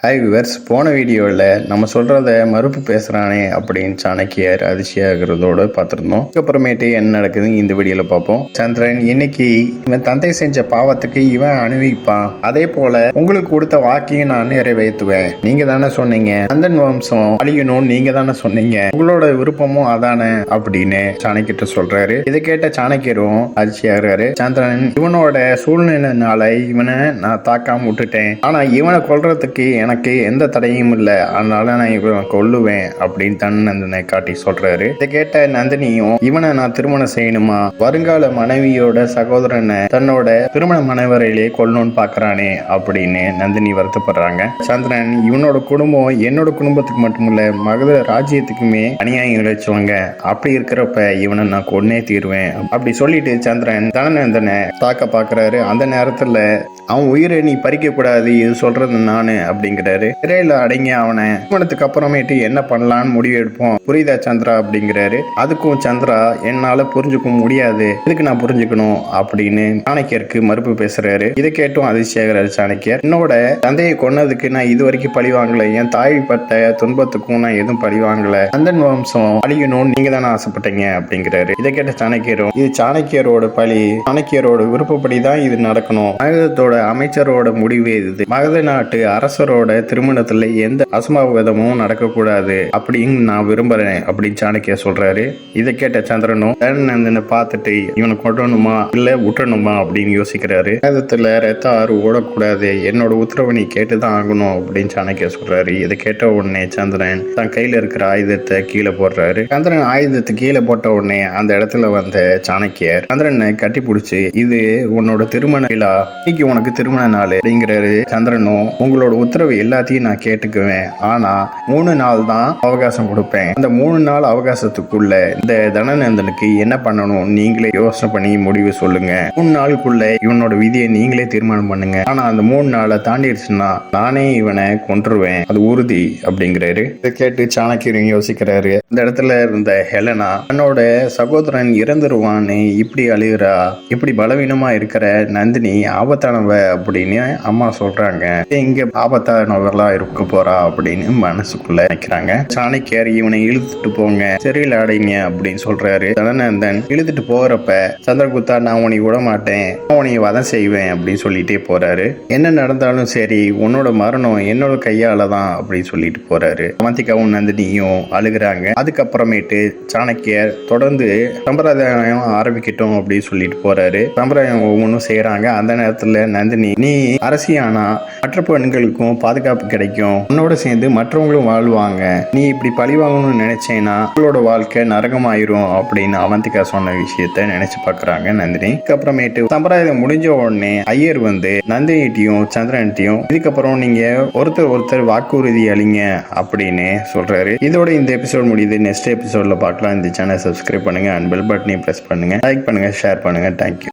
Hi viewers, போன வீடியோவில் நம்ம சொல்கிறத மறுப்பு பேசுகிறானே அப்படின்னு சாணக்கியர் அதிர்ச்சியாகிறதோடு பார்த்துருந்தோம். அதுக்கப்புறமேட்டு என்ன நடக்குதுன்னு இந்த வீடியோவில் பார்ப்போம். சந்திரன், இன்னைக்கு இவன் தந்தை செஞ்ச பாவத்துக்கு இவன் அனுபவிப்பான். அதே போல உங்களுக்கு கொடுத்த வாக்கையும் நான் நிறைவேற்றுவேன். நீங்க தானே சொன்னீங்க நந்தன் வம்சம் அழியணும், நீங்க தானே சொன்னீங்க, உங்களோட விருப்பமும் அதானே அப்படின்னு சாணக்கிட்ட சொல்றாரு. இதை கேட்ட சாணக்கியரும் அதிர்ச்சியாகிறாரு. சந்திரன், இவனோட சூழ்நிலைனால இவனை நான் தாக்காம விட்டுட்டேன். ஆனா இவனை கொல்றதுக்கு எனக்கு எந்த தடையும் இல்லை, அதனால நான் இவன் கொல்லுவேன் அப்படின்னு நந்தனை காட்டி சொல்றாரு. இதை கேட்ட நந்தினியும், இவனை நான் திருமணம் செய்யணுமா, வருங்கால மனைவியோட சகோதரனை தன்னோட திருமண மனைவரையிலே கொல்லணும்னு பாக்குறானே அப்படின்னு நந்தினி வருத்தப்படுறாங்க. சந்திரன், இவனோட குடும்பம் என்னோட குடும்பத்துக்கு மட்டுமில்ல மகத ராஜ்யத்துக்குமே அநியாயம் இழைச்சவங்க. அப்படி இருக்கிறப்ப இவனை நான் கொன்னே தீருவேன் அப்படி சொல்லிட்டு சந்திரன் தனநந்தனை தாக்க பாக்குறாரு. அந்த நேரத்துல அவன் உயிரை நீ பறிக்க கூடாது, இது சொல்றது நானு அப்படிங்கிறாரு. சிறையில அடங்கி அவனை திருமணத்துக்கு அப்புறமேட்டு என்ன பண்ணலான்னு முடிவு எடுப்போம், புரியுதா சந்திரா அப்படிங்கிறாரு. அதுக்கும் சந்திரா, என்னால புரிஞ்சுக்க முடியாது, இதுக்கு நான் புரிஞ்சுக்கணும் அப்படின்னு சாணக்கியருக்கு மறுப்பு பேசுறாரு. இதை கேட்டும் அதிர்ச்சியாகிறாரு சாணக்கியர். என்னோட தந்தையை கொன்னதுக்கு நான் இது வரைக்கும் பழி வாங்கல, என் தாய் பட்ட துன்பத்துக்கும் நான் எதுவும் பழி வாங்கல, நந்தன் வம்சம் அழியணும்னு நீங்க தானே ஆசைப்பட்டீங்க அப்படிங்கிறாரு. இதை கேட்ட சாணக்கியரும், இது சாணக்கியரோட பழி, சாணக்கியரோட விருப்பப்படிதான் இது நடக்கணும், மகதத்தோட அமைச்சரோட முடிவு இது, மகத நாட்டு அரசரோட திருமணத்துல எந்த அசம்பாவிதமும் நடக்கக்கூடாது அப்படின்னு நான் விரும்புறேன் அப்படின்னு சாணக்கிய சொல்றாரு. இதை கேட்ட சந்திரனும் தனநந்தனை பார்த்துட்டு இவனை கொட்டணுமா இல்ல விட்டணுமா அப்படின்னு யோசிக்கிறாரு. மகதத்துல ரத்த ஆறு ஓடக்கூடாது, என்னோட உத்தரவை நீ கேட்டுதான் ஆகணும் அப்படின்னு சாணக்கிய சொல்றாரு. இதை கேட்ட உடனே சந்திரன் தன் கையில இருக்கிற ஆயுதத்தை கீழே போடுறாரு. சந்திரன் ஆயுதத்தை கீழே போட்ட உடனே அந்த இடத்துல வந்த சாணக்கியர் சந்திரனை கட்டி பிடிச்சு, இது உன்னோட திருமண விழா, இன்னைக்கு உனக்கு திருமண நாள் அப்படிங்கிறாரு. சந்திரனும், உங்களோட உத்தரவு எல்லாத்தையும் நான் கேட்டுக்குவேன், ஆனா 3 நாள் தான் அவகாசம் கொடுப்பேன். அந்த 3 நாள் அவகாசத்துக்குள்ள இந்த தனநந்தனுக்கு என்ன பண்ணணும் நீங்களே யோசனை பண்ணி முடிவு சொல்லுங்க. 3 நாளுக்குள்ள இவனோட விதியை நீங்களே தீர்மானம் பண்ணுங்க. ஆனா அந்த 3 நாளை தாண்டிடுச்சுன்னா நானே இவனை கொன்றுவேன், அது உறுதி அப்படிங்கிறாரு. இதை கேட்டு சாணக்கியரும் யோசிக்கிறாரு. இந்த இடத்துல இருந்த ஹெலனா தன்னோட சகோதரன் இறந்துருவான்னு இப்படி அழுகிறா, இப்படி பலவீனமா இருக்கிற நந்தினி ஆபத்தானவ அப்படின்னு அம்மா சொல்றாங்க. இங்க ஆபத்தானவர்களா இருக்க போறா அப்படின்னு மனசுக்குள்ள நினைக்கிறாங்க. சாணக்கியர், இவனை இழுத்துட்டு போங்க, சிறையில் அடைங்க அப்படின்னு சொல்றாரு. தனநந்தன் இழுத்துட்டு போறப்ப சந்திரகுப்தா, நான் உன்னை விட மாட்டேன், உன்னை வதம் செய்வேன் அப்படின்னு சொல்லிட்டே போறாரு. என்ன நடந்தாலும் சரி, உன்னோட மரணம் என்னோட கையால தான் அப்படின்னு சொல்லிட்டு போறாரு. அவந்திகாவும் நந்தினியும் அழுகிறாங்க. அதுக்கப்புறமேட்டு சாணக்கியர் தொடர்ந்து சம்பிரதாயம் ஆரம்பிக்கட்டும் அப்படின்னு சொல்லிட்டு போறாரு. சம்பிரதாயம் ஒவ்வொன்றும் செய்யறாங்க. அந்த நேரத்துல நந்தினி, நீ அரசியானா மற்ற பெண்களுக்கும் பாதுகாப்பு கிடைக்கும், உன்னோட சேர்ந்து மற்றவங்களும் வாழ்வாங்க, நீ இப்படி பழி வாங்கணும்னு நினைச்சேன்னா உங்களோட வாழ்க்கை நரகமாயிரும் அப்படின்னு அவந்திகா சொன்ன விஷயத்த நினைச்சு பாக்குறாங்க நந்தினி. அதுக்கப்புறமேட்டு சம்பிரதாயம் முடிஞ்ச உடனே ஐயர் வந்து நந்தினிட்டையும் சந்திரன்ட்டையும், இதுக்கப்புறம் நீங்க ஒருத்தர் வாக்குறுதி அளிங்க அப்படின்னு சொல்றாரு. இதோட இந்த எபிசோட் முடியுது. நெக்ஸ்ட் எபிசோட்ல பார்க்கலாம். இந்த சேனல் சப்ஸ்கிரைப் பண்ணுங்க, அண்ட் பெல் பட்டனையும் பிரஸ் பண்ணுங்க, லைக் பண்ணுங்க, ஷேர் பண்ணுங்க. தேங்க்யூ.